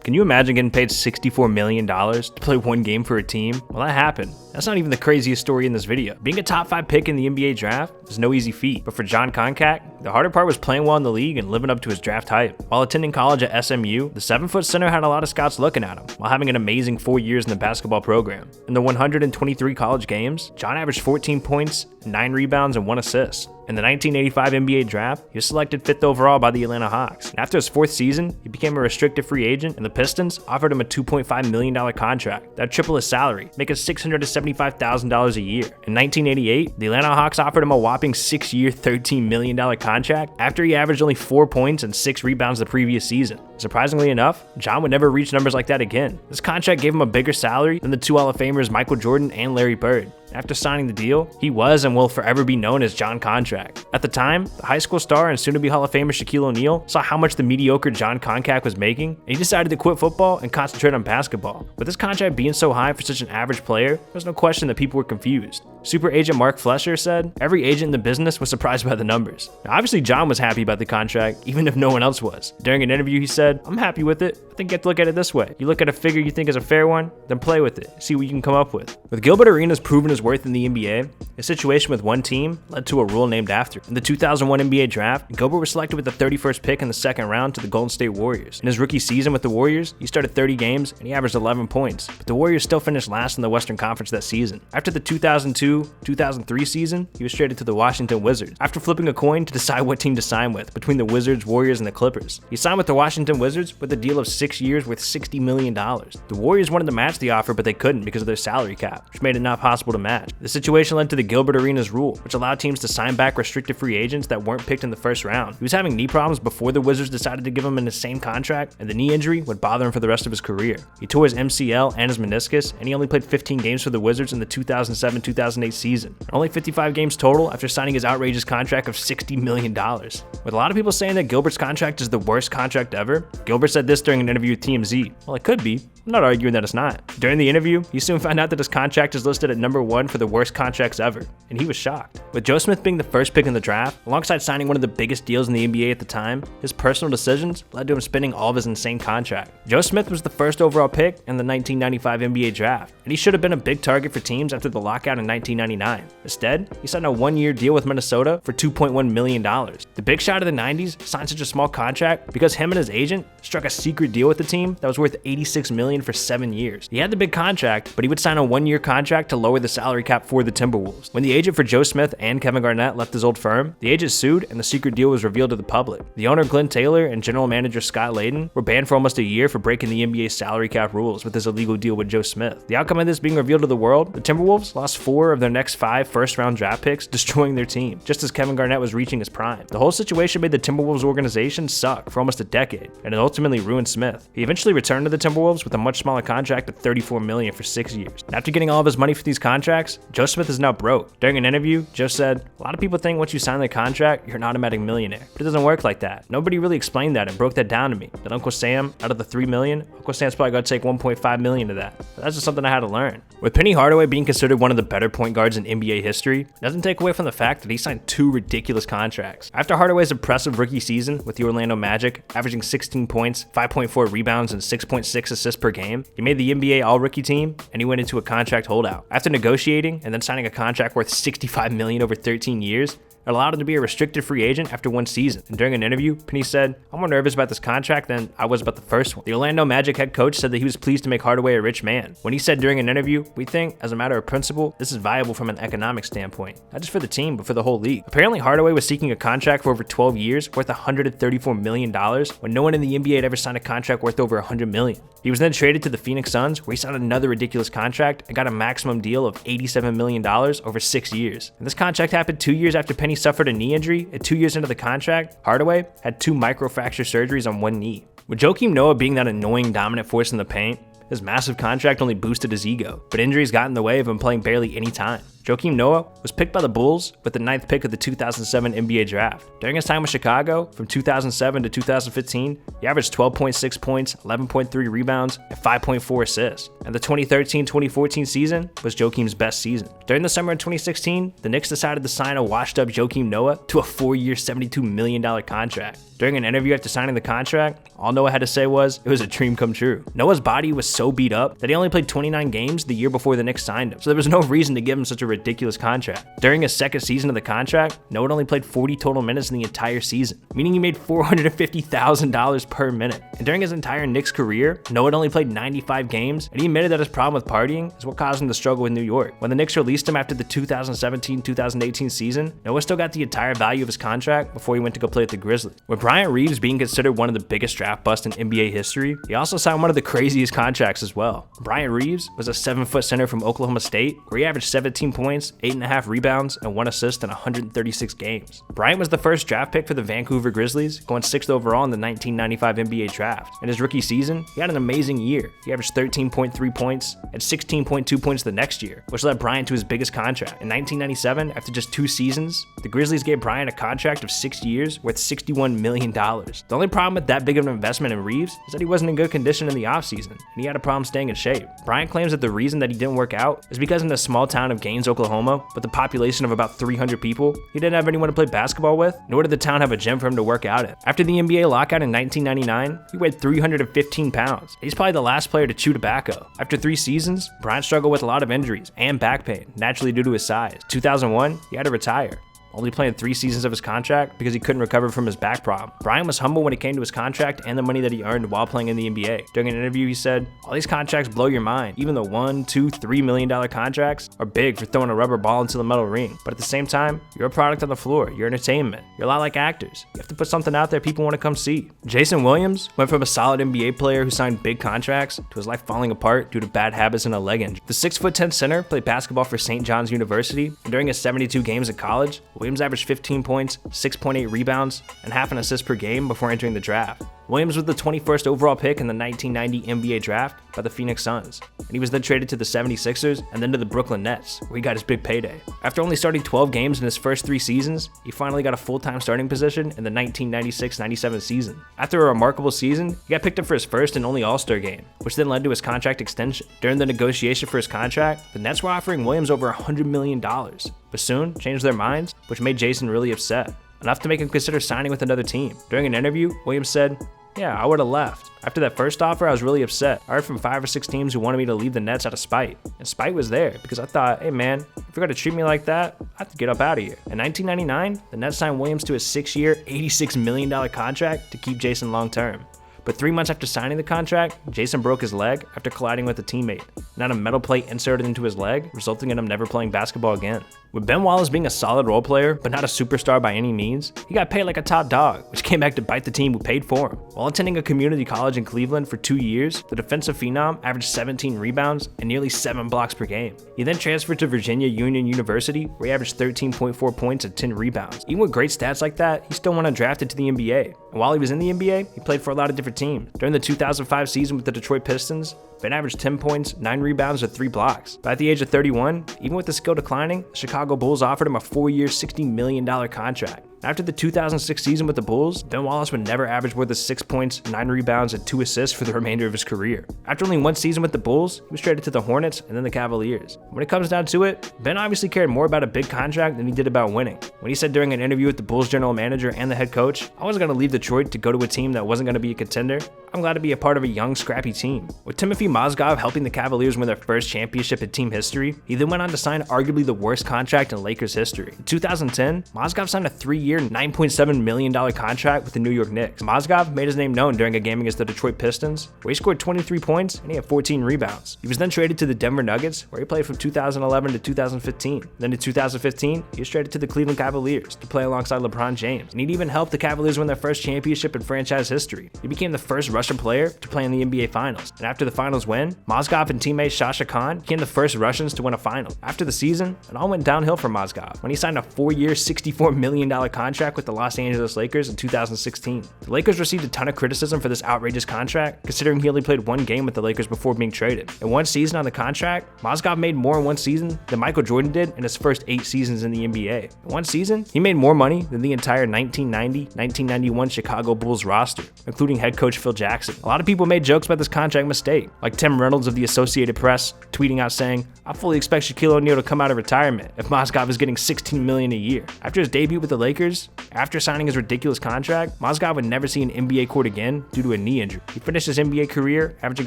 Can you imagine getting paid $64 million to play one game for a team? Well, that happened. That's not even the craziest story in this video. Being a top 5 pick in the NBA draft is no easy feat, but for John Koncak, the harder part was playing well in the league and living up to his draft hype. While attending college at SMU, the 7-foot center had a lot of scouts looking at him, while having an amazing 4 years in the basketball program. In the 123 college games, John averaged 14 points, 9 rebounds, and 1 assist. In the 1985 NBA draft, he was selected 5th overall by the Atlanta Hawks. And after his 4th season, he became a restricted free agent, and the Pistons offered him a $2.5 million contract that would triple his salary, making $675,000 a year. In 1988, the Atlanta Hawks offered him a whopping 6-year, $13 million contract after he averaged only 4 points and 6 rebounds the previous season. Surprisingly enough, John would never reach numbers like that again. This contract gave him a bigger salary than the 2 Hall of Famers Michael Jordan and Larry Bird. After signing the deal, he was and will forever be known as John Koncak. At the time, the high school star and soon-to-be Hall of Famer Shaquille O'Neal saw how much the mediocre John Koncak was making, and he decided to quit football and concentrate on basketball. With this contract being so high for such an average player, there's no question that people were confused. Super agent Mark Flesher said, "Every agent in the business was surprised by the numbers." Now, obviously, John was happy about the contract, even if no one else was. During an interview, he said, "I'm happy with it. I think you have to look at it this way. You look at a figure you think is a fair one, then play with it. See what you can come up with." With Gilbert Arenas proving his worth in the NBA, a situation with one team led to a rule named after him. In the 2001 NBA draft, Gilbert was selected with the 31st pick in the 2nd round to the Golden State Warriors. In his rookie season with the Warriors, he started 30 games and he averaged 11 points, but the Warriors still finished last in the Western Conference that season. After the 2002-2003 season, he was traded to the Washington Wizards after flipping a coin to decide what team to sign with between the Wizards, Warriors, and the Clippers. He signed with the Washington Wizards with a deal of 6 years worth $60 million. The Warriors wanted to match the offer, but they couldn't because of their salary cap, which made it not possible to match. The situation led to the Gilbert Arenas rule, which allowed teams to sign back restricted free agents that weren't picked in the 1st round. He was having knee problems before the Wizards decided to give him an insane contract, and the knee injury would bother him for the rest of his career. He tore his MCL and his meniscus, and he only played 15 games for the Wizards in the 2007-2008 season. Only 55 games total after signing his outrageous contract of $60 million. With a lot of people saying that Gilbert's contract is the worst contract ever, Gilbert said this during an interview with TMZ. "Well, it could be. I'm not arguing that it's not." During the interview, he soon found out that his contract is listed at number 1 for the worst contracts ever, and he was shocked. With Joe Smith being the 1st pick in the draft, alongside signing one of the biggest deals in the NBA at the time, his personal decisions led to him spending all of his insane contract. Joe Smith was the 1st overall pick in the 1995 NBA draft, and he should have been a big target for teams after the lockout in 1999. Instead, he signed a 1-year deal with Minnesota for $2.1 million. The big shot of the 90s signed such a small contract because him and his agent struck a secret deal with the team that was worth $86 million for 7 years. He had the big contract, but he would sign a 1-year contract to lower the salary cap for the Timberwolves. When the agent for Joe Smith and Kevin Garnett left his old firm, the agent sued and the secret deal was revealed to the public. The owner Glenn Taylor and general manager Scott Layden were banned for almost a year for breaking the NBA's salary cap rules with his illegal deal with Joe Smith. The outcome of this being revealed to the world, the Timberwolves lost 4 of their next 5 first-round draft picks, destroying their team, just as Kevin Garnett was reaching his prime. The whole situation made the Timberwolves organization suck for almost a decade, and it ultimately ruined Smith. He eventually returned to the Timberwolves with a much smaller contract of $34 million for 6 years. And after getting all of his money for these contracts, Joe Smith is now broke. During an interview, Joe said, "A lot of people think once you sign the contract, you're an automatic millionaire, but it doesn't work like that. Nobody really explained that and broke that down to me. That Uncle Sam, out of the $3 million, Uncle Sam's probably got to take $1.5 million of that. But that's just something I had to learn." With Penny Hardaway being considered one of the better point guards in NBA history, it doesn't take away from the fact that he signed 2 ridiculous contracts. After Hardaway's impressive rookie season with the Orlando Magic, averaging 16 points, 5.4 rebounds, and 6.6 assists per game, he made the NBA All-Rookie team, and he went into a contract holdout. After negotiating and then signing a contract worth $65 million over 13 years, it allowed him to be a restricted free agent after 1 season. And during an interview, Penny said, "I'm more nervous about this contract than I was about the first one." The Orlando Magic head coach said that he was pleased to make Hardaway a rich man. When he said during an interview, "We think, as a matter of principle, this is viable from an economic standpoint, not just for the team, but for the whole league." Apparently, Hardaway was seeking a contract for over 12 years worth $134 million when no one in the NBA had ever signed a contract worth over $100 million. He was then traded to the Phoenix Suns, where he signed another ridiculous contract and got a maximum deal of $87 million over 6 years. And this contract happened 2 years after Penny suffered a knee injury, and 2 years into the contract, Hardaway had 2 microfracture surgeries on 1 knee. With Joakim Noah being that annoying dominant force in the paint, his massive contract only boosted his ego, but injuries got in the way of him playing barely any time. Joakim Noah was picked by the Bulls with the 9th pick of the 2007 NBA draft. During his time with Chicago, from 2007 to 2015, he averaged 12.6 points, 11.3 rebounds, and 5.4 assists. And the 2013-2014 season was Joakim's best season. During the summer of 2016, the Knicks decided to sign a washed-up Joakim Noah to a 4-year, $72 million contract. During an interview after signing the contract, all Noah had to say was, it was a dream come true. Noah's body was so beat up that he only played 29 games the year before the Knicks signed him, so there was no reason to give him such a ridiculous contract. During his second season of the contract, Noah only played 40 total minutes in the entire season, meaning he made $450,000 per minute. And during his entire Knicks career, Noah only played 95 games, and he admitted that his problem with partying is what caused him to struggle with New York. When the Knicks released him after the 2017-2018 season, Noah still got the entire value of his contract before he went to go play with the Grizzlies. With Reeves being considered one of the biggest draft busts in NBA history, he also signed one of the craziest contracts as well. Reeves was a 7-foot center from Oklahoma State, where he averaged 17 points, 8.5 rebounds, and 1 assist in 136 games. Bryant was the first draft pick for the Vancouver Grizzlies, going 6th overall in the 1995 NBA draft. In his rookie season, he had an amazing year. He averaged 13.3 points and 16.2 points the next year, which led Bryant to his biggest contract. In 1997, after just 2 seasons, the Grizzlies gave Bryant a contract of 6 years worth $61 million. The only problem with that big of an investment in Reeves is that he wasn't in good condition in the offseason, and he had a problem staying in shape. Bryant claims that the reason that he didn't work out is because in the small town of Gaines, Oklahoma, with a population of about 300 people, he didn't have anyone to play basketball with, nor did the town have a gym for him to work out in. After the NBA lockout in 1999, he weighed 315 pounds. He's probably the last player to chew tobacco. After 3 seasons, Bryant struggled with a lot of injuries and back pain, naturally due to his size. 2001, he had to retire, only playing 3 seasons of his contract because he couldn't recover from his back problem. Bryant was humble when it came to his contract and the money that he earned while playing in the NBA. During an interview, he said, "All these contracts blow your mind. Even the $1, $2, $3 million contracts are big for throwing a rubber ball into the metal ring. But at the same time, you're a product on the floor. You're entertainment. You're a lot like actors. You have to put something out there people want to come see." Jason Williams went from a solid NBA player who signed big contracts to his life falling apart due to bad habits and a leg injury. The 6'10" center played basketball for St. John's University, and during his 72 games in college, Williams averaged 15 points, 6.8 rebounds, and half an assist per game before entering the draft. Williams was the 21st overall pick in the 1990 NBA draft by the Phoenix Suns, and he was then traded to the 76ers and then to the Brooklyn Nets, where he got his big payday. After only starting 12 games in his first 3 seasons, he finally got a full-time starting position in the 1996-97 season. After a remarkable season, he got picked up for his first and only All-Star game, which then led to his contract extension. During the negotiation for his contract, the Nets were offering Williams over $100 million, but soon changed their minds, which made Jason really upset, enough to make him consider signing with another team. During an interview, Williams said, "Yeah, I would have left. After that first offer, I was really upset. I heard from 5 or 6 teams who wanted me to leave the Nets out of spite. And spite was there because I thought, hey man, if you're going to treat me like that, I have to get up out of here." In 1999, the Nets signed Williams to a 6-year, $86 million contract to keep Jason long term. But 3 months after signing the contract, Jason broke his leg after colliding with a teammate and had a metal plate inserted into his leg, resulting in him never playing basketball again. With Ben Wallace being a solid role player, but not a superstar by any means, he got paid like a top dog, which came back to bite the team who paid for him. While attending a community college in Cleveland for 2 years, the defensive phenom averaged 17 rebounds and nearly 7 blocks per game. He then transferred to Virginia Union University, where he averaged 13.4 points and 10 rebounds. Even with great stats like that, he still went undrafted to the NBA. And while he was in the NBA, he played for a lot of different teams. During the 2005 season with the Detroit Pistons, Ben averaged 10 points, 9 rebounds, and 3 blocks. But at the age of 31, even with the skill declining, the Chicago Bulls offered him a 4-year, $60 million contract. After the 2006 season with the Bulls, Ben Wallace would never average more than 6 points, 9 rebounds, and 2 assists for the remainder of his career. After only 1 season with the Bulls, he was traded to the Hornets and then the Cavaliers. When it comes down to it, Ben obviously cared more about a big contract than he did about winning. When he said during an interview with the Bulls general manager and the head coach, "I wasn't going to leave Detroit to go to a team that wasn't going to be a contender. I'm glad to be a part of a young, scrappy team." With Timofey Mozgov helping the Cavaliers win their first championship in team history, he then went on to sign arguably the worst contract in Lakers history. In 2010, Mozgov signed a 3-year, $9.7 million contract with the New York Knicks. Mozgov made his name known during a game against the Detroit Pistons, where he scored 23 points and he had 14 rebounds. He was then traded to the Denver Nuggets, where he played from 2011 to 2015. Then in 2015, he was traded to the Cleveland Cavaliers to play alongside LeBron James, and he'd even helped the Cavaliers win their first championship in franchise history. He became the first Russian player to play in the NBA Finals. And after the Finals win, Mozgov and teammate Shasha Khan became the first Russians to win a final. After the season, it all went downhill for Mozgov when he signed a 4-year, $64 million contract with the Los Angeles Lakers in 2016. The Lakers received a ton of criticism for this outrageous contract, considering he only played one game with the Lakers before being traded. In one season on the contract, Mozgov made more in one season than Michael Jordan did in his first 8 seasons in the NBA. In one season, he made more money than the entire 1990-1991 Chicago Bulls roster, including head coach Phil Jackson. A lot of people made jokes about this contract mistake, like Tim Reynolds of the Associated Press tweeting out saying, "I fully expect Shaquille O'Neal to come out of retirement if Mozgov is getting $16 million a year." After his debut with the Lakers, after signing his ridiculous contract, Mozgov would never see an NBA court again due to a knee injury. He finished his NBA career averaging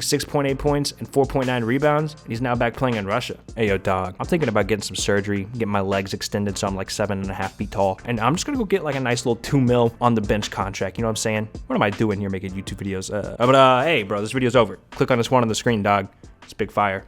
6.8 points and 4.9 rebounds, and he's now back playing in Russia. Hey yo dog, I'm thinking about getting some surgery, getting my legs extended so I'm like 7.5 feet tall, and I'm just gonna go get like a nice little $2 million on the bench contract, you know what I'm saying? What am I doing here making YouTube videos? Hey bro, this video's over. Click on this one on the screen, dog. It's big fire.